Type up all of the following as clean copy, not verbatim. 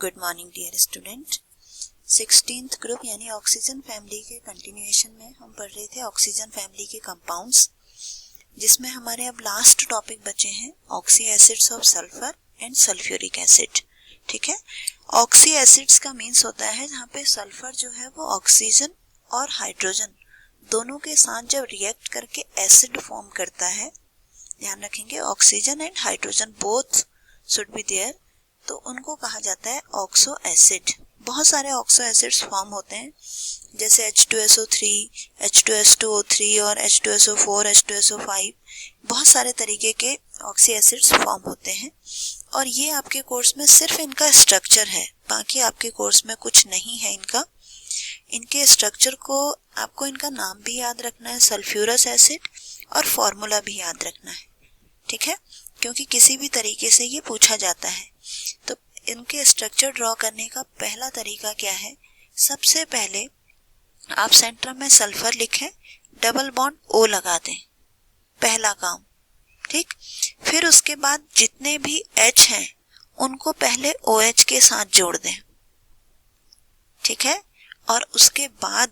Good morning dear student. 16th group यानी oxygen family के continuation में हम पढ़ रहे थे ऑक्सीजन फैमिली के कंपाउंड्स, जिसमें हमारे अब लास्ट टॉपिक बचे हैं oxy acids of sulphur and sulphuric acid. ठीक है, ऑक्सी एसिड्स का मीन्स होता है जहाँ पे सल्फर जो है वो ऑक्सीजन और हाइड्रोजन दोनों के साथ जब रिएक्ट करके एसिड फॉर्म करता है, ध्यान रखेंगे oxygen and hydrogen both should be there, तो उनको कहा जाता है ऑक्सो एसिड। बहुत सारे ऑक्सो एसिड्स फॉर्म होते हैं जैसे H2SO3, H2S2O3 और H2SO4, H2SO5, बहुत सारे तरीके के ऑक्सी एसिड्स फॉर्म होते हैं और ये आपके कोर्स में सिर्फ इनका स्ट्रक्चर है, बाकी आपके कोर्स में कुछ नहीं है इनका। इनके स्ट्रक्चर को आपको इनका नाम भी याद रखना है, सल्फ्यूरस एसिड, और फॉर्मूला भी याद रखना है। ठीक है, क्योंकि किसी भी तरीके से ये पूछा जाता है। तो इनके स्ट्रक्चर ड्रॉ करने का पहला तरीका क्या है, सबसे पहले आप सेंटर में सल्फर लिखें, डबल बॉन्ड O लगा दें, पहला काम। ठीक, फिर उसके बाद जितने भी H हैं उनको पहले OH के साथ जोड़ दें। ठीक है, और उसके बाद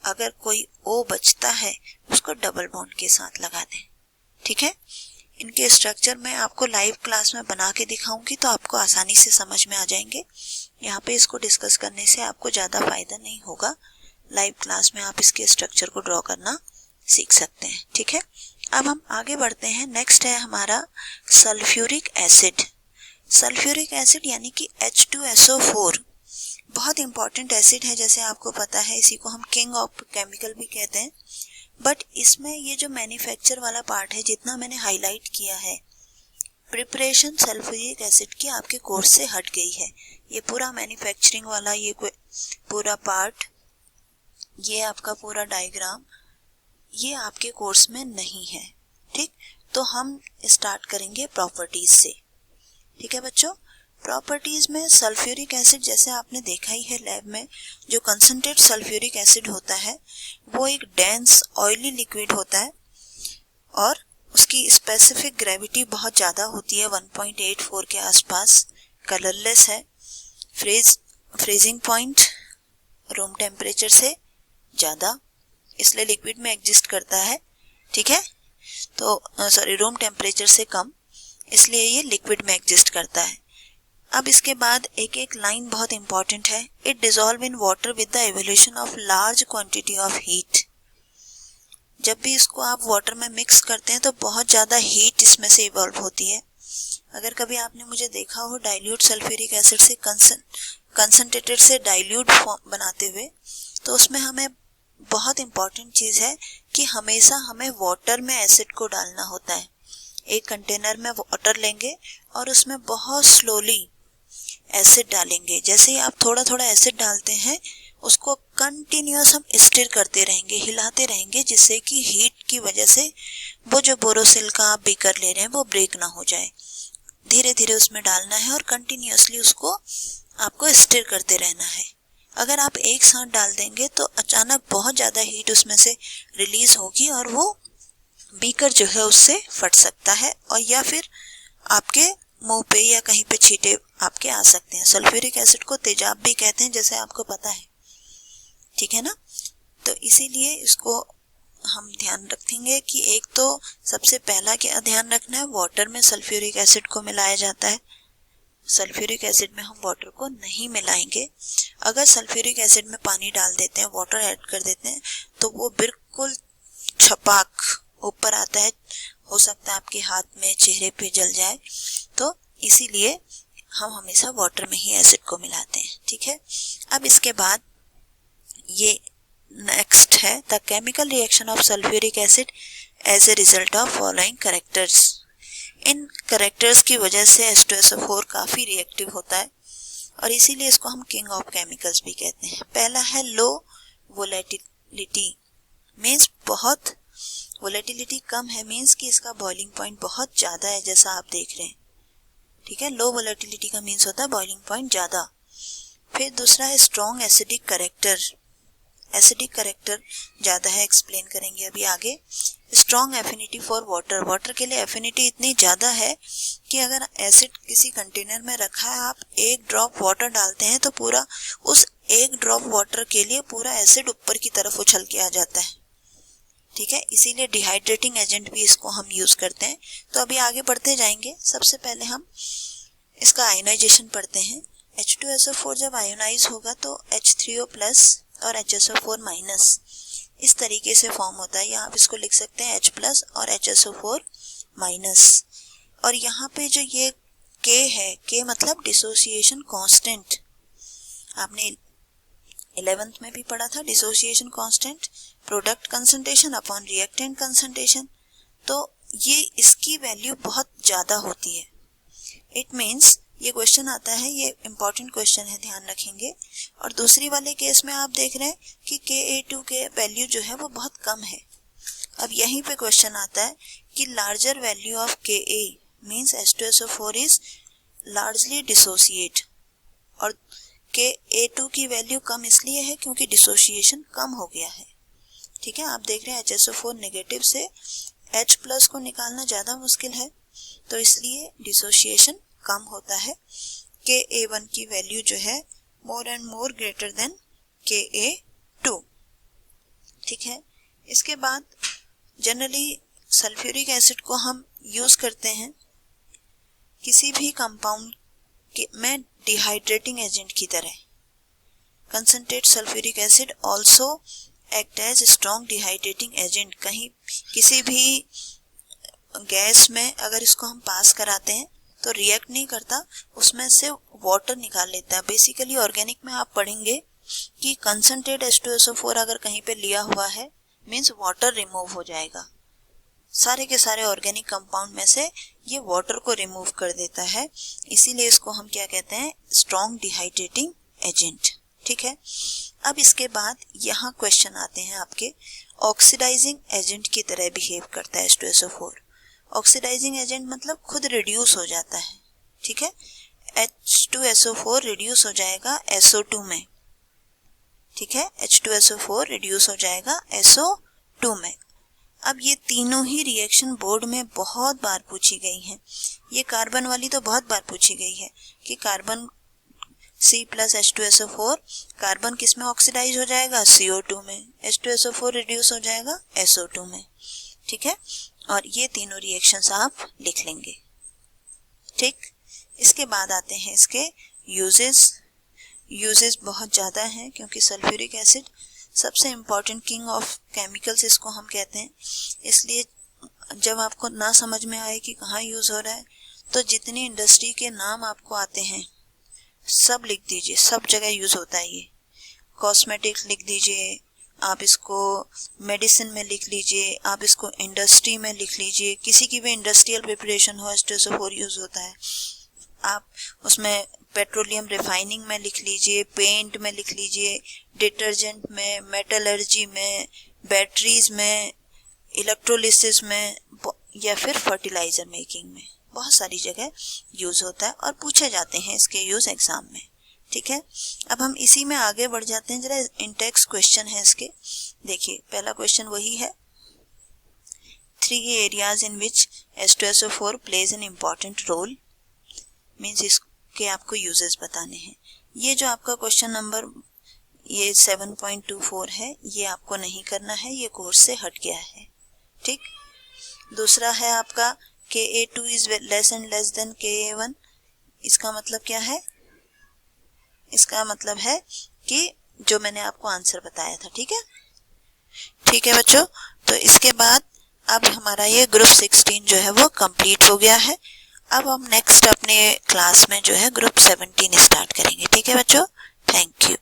अगर कोई O बचता है उसको डबल बॉन्ड के साथ लगा दें। ठीक है, इनके स्ट्रक्चर मैं आपको लाइव क्लास में बना के दिखाऊंगी तो आपको आसानी से समझ में आ जाएंगे। यहाँ पे इसको डिस्कस करने से आपको ज़्यादा फायदा नहीं होगा, लाइव क्लास में आप इसके स्ट्रक्चर को ड्रॉ करना सीख सकते हैं। ठीक है, अब हम आगे बढ़ते हैं। नेक्स्ट है हमारा सल्फ्यूरिक एसिड। सल्फ्यूरिक एसिड यानी कि H2SO4 बहुत इंपॉर्टेंट एसिड है, जैसे आपको पता है, इसी को हम किंग ऑफ केमिकल भी कहते हैं। बट इसमें ये जो मैन्युफैक्चर वाला पार्ट है, जितना मैंने हाईलाइट किया है, प्रिपरेशन सल्फ्यूरिक एसिड की आपके कोर्स से हट गई है। ये पूरा मैन्युफैक्चरिंग वाला ये पूरा पार्ट, ये आपका पूरा डायग्राम, ये आपके कोर्स में नहीं है। ठीक, तो हम स्टार्ट करेंगे प्रॉपर्टीज से। ठीक है बच्चों, प्रॉपर्टीज में सल्फ्यूरिक एसिड जैसे आपने देखा ही है लैब में, जो कंसंट्रेट सल्फ्यूरिक एसिड होता है वो एक डेंस ऑयली लिक्विड होता है और उसकी स्पेसिफिक ग्रेविटी बहुत ज़्यादा होती है, 1.84 के आसपास, कलरलेस है, फ्रीजिंग पॉइंट रूम टेम्परेचर से ज़्यादा, इसलिए लिक्विड में एग्जिस्ट करता है। ठीक है, तो रूम टेम्परेचर से कम, इसलिए ये लिक्विड में एग्जिस्ट करता है। अब इसके बाद एक एक लाइन बहुत इंपॉर्टेंट है, it dissolve in water with the evolution of large quantity of heat. जब भी इसको आप वाटर में मिक्स करते हैं तो बहुत ज़्यादा हीट इसमें से इवॉल्व होती है। अगर कभी आपने मुझे देखा हो डाइल्यूट सल्फ्यूरिक एसिड से कंसंट्रेटेड से डाइल्यूट बनाते हुए, तो उसमें हमें बहुत इंपॉर्टेंट चीज़ है कि हमेशा हमें वाटर में एसिड को डालना होता है। एक कंटेनर में वाटर लेंगे और उसमें बहुत स्लोली एसिड डालेंगे। जैसे ही आप थोड़ा थोड़ा एसिड डालते हैं उसको कंटिन्यूअस हम स्टिर करते रहेंगे, हिलाते रहेंगे, जिससे कि हीट की वजह से वो जो बोरोसिल का आप बीकर ले रहे हैं वो ब्रेक ना हो जाए। धीरे धीरे उसमें डालना है और कंटिन्यूअसली उसको आपको स्टिर करते रहना है। अगर आप एक साथ डाल देंगे तो अचानक बहुत ज़्यादा हीट उसमें से रिलीज होगी और वो बीकर जो है उससे फट सकता है, और या फिर आपके मुंह पे या कहीं पे छींटे आपके आ सकते हैं। सल्फ्यूरिक एसिड को तेजाब भी कहते हैं, जैसे आपको पता है। ठीक है ना, तो इसीलिए इसको हम ध्यान रखेंगे कि एक तो सबसे पहला क्या ध्यान रखना है, वाटर में सल्फ्यूरिक एसिड को मिलाया जाता है। सल्फ्यूरिक एसिड में हम वाटर को नहीं मिलाएंगे। अगर सल्फ्यूरिक एसिड में पानी डाल देते हैं, वाटर ऐड कर देते हैं, तो वो बिल्कुल छपाक ऊपर आता है, हो सकता है आपके हाथ में चेहरे पे जल जाए, तो इसीलिए हम हमेशा वाटर में ही एसिड को मिलाते हैं। ठीक है, अब इसके बाद ये नेक्स्ट है the chemical reaction of sulphuric acid as a result of following characters. इन कैरेक्टर्स की वजह से H2SO4 काफ़ी रिएक्टिव होता है और इसीलिए इसको हम किंग ऑफ केमिकल्स भी कहते हैं। पहला है लो वोलेटिलिटी, मीन्स बहुत वोलेटिलिटी कम है, मीन्स कि इसका बॉइलिंग पॉइंट बहुत ज़्यादा है, जैसा आप देख रहे हैं। ठीक है, लो वोलेटिलिटी का मीन्स होता है बॉइलिंग पॉइंट ज़्यादा। फिर दूसरा है strong acidic character, acidic character ज़्यादा है, एक्सप्लेन करेंगे अभी आगे। Strong affinity for water, water के लिए एफिनिटी इतनी ज़्यादा है कि अगर एसिड किसी कंटेनर में रखा है, आप एक ड्रॉप वाटर डालते हैं तो पूरा उस एक ड्रॉप वाटर के लिए पूरा एसिड ऊपर की तरफ उछल के आ जाता है, ठीक है। इसीलिए डिहाइड्रेटिंग एजेंट भी इसको हम यूज़ करते हैं। तो अभी आगे बढ़ते जाएंगे। सबसे पहले हम इसका आयोनाइजेशन पढ़ते हैं। H2SO4 जब आयोनाइज होगा तो H3O प्लस और HSO4 माइनस इस तरीके से फॉर्म होता है, या आप इसको लिख सकते हैं H प्लस और HSO4 माइनस। और यहाँ पे जो ये K है, K मतलब डिसोसिएशन कांस्टेंट, आपने 11th में भी पढ़ा था। Dissociation constant product concentration upon reactant concentration, तो ये इसकी वैल्यू बहुत ज़्यादा होती है। इट मीन्स ये क्वेश्चन आता है, ये इंपॉर्टेंट क्वेश्चन है, ध्यान रखेंगे। और दूसरी वाले केस में आप देख रहे हैं कि Ka2 के वैल्यू जो है वो बहुत कम है। अब यहीं पे क्वेश्चन आता है कि larger value of Ka means H2SO4 is largely dissociate, और Ka2 की वैल्यू कम इसलिए है क्योंकि डिसोसिएशन कम हो गया है, ठीक है। आप देख रहे हैं HSO4 नेगेटिव से H प्लस को निकालना ज़्यादा मुश्किल है, तो इसलिए डिसोसिएशन कम होता है। Ka1 की वैल्यू जो है more and more greater than Ka2, ठीक है। इसके बाद जनरली सल्फ्यूरिक एसिड को हम यूज़ करते हैं किसी भी कंपाउंड में डिहाइड्रेटिंग एजेंट की तरह। Concentrate sulphuric acid also act as strong dehydrating agent. कहीं किसी भी गैस में अगर इसको हम पास कराते हैं तो रिएक्ट नहीं करता, उसमें से वाटर निकाल लेता है। बेसिकली ऑर्गेनिक में आप पढ़ेंगे कि कंसंट्रेट H2SO4 अगर कहीं पे लिया हुआ है मीन्स वाटर रिमूव हो जाएगा। सारे के सारे ऑर्गेनिक कंपाउंड में से ये वाटर को रिमूव कर देता है, इसीलिए इसको हम क्या कहते हैं, स्ट्रॉन्ग डिहाइड्रेटिंग एजेंट, ठीक है। अब इसके बाद यहाँ क्वेश्चन आते हैं आपके, ऑक्सीडाइजिंग एजेंट की तरह बिहेव करता है H2SO4। ऑक्सीडाइजिंग एजेंट मतलब खुद रिड्यूस हो जाता है, ठीक है। H2SO4 रिड्यूस हो जाएगा SO2 में, ठीक है। H2SO4 रिड्यूस हो जाएगा SO2 में। अब ये तीनों ही रिएक्शन बोर्ड में बहुत बार पूछी गई हैं। ये कार्बन वाली तो बहुत बार पूछी गई है कि carbon C plus H2SO4, carbon किस में ऑक्सीडाइज हो जाएगा, CO2 में। H2SO4 रिड्यूस हो जाएगा SO2 में, ठीक है। और ये तीनों रिएक्शंस आप लिख लेंगे, ठीक। इसके बाद आते हैं इसके यूजेस बहुत ज़्यादा हैं क्योंकि सल्फ्यूरिक एसिड सबसे इम्पॉर्टेंट किंग ऑफ केमिकल्स इसको हम कहते हैं। इसलिए जब आपको ना समझ में आए कि कहाँ यूज़ हो रहा है तो जितनी इंडस्ट्री के नाम आपको आते हैं सब लिख दीजिए, सब जगह यूज़ होता है ये। कॉस्मेटिक्स लिख दीजिए, आप इसको मेडिसिन में लिख लीजिए, आप इसको इंडस्ट्री में लिख लीजिए, किसी की भी इंडस्ट्रियल प्रिपरेशन हो H2SO4 यूज़ होता है। आप उसमें पेट्रोलियम रिफाइनिंग में लिख लीजिए, पेंट में लिख लीजिए, डिटर्जेंट में, मेटलर्जी में, बैटरीज में, इलेक्ट्रोलिसिस में, या फिर फर्टिलाइजर मेकिंग में, बहुत सारी जगह यूज़ होता है और पूछे जाते हैं इसके यूज़ एग्जाम में, ठीक है। अब हम इसी में आगे बढ़ जाते हैं, जरा इंटेक्स क्वेश्चन है इसके। देखिए पहला क्वेश्चन वही है, 3 areas in which H2SO4 plays an important role, means इसके आपको यूजेस बताने हैं। ये जो आपका क्वेश्चन नंबर ये 7.24 है, ये आपको नहीं करना है, ये कोर्स से हट गया है, ठीक। दूसरा है आपका Ka2 is less and less than Ka1। इसका मतलब क्या है, इसका मतलब है कि जो मैंने आपको आंसर बताया था, ठीक है। ठीक है बच्चों, तो इसके बाद अब हमारा ये ग्रुप 16 जो है वो कंप्लीट हो गया है। अब हम नेक्स्ट अपने क्लास में जो है ग्रुप 17 स्टार्ट करेंगे, ठीक है बच्चों। Thank you.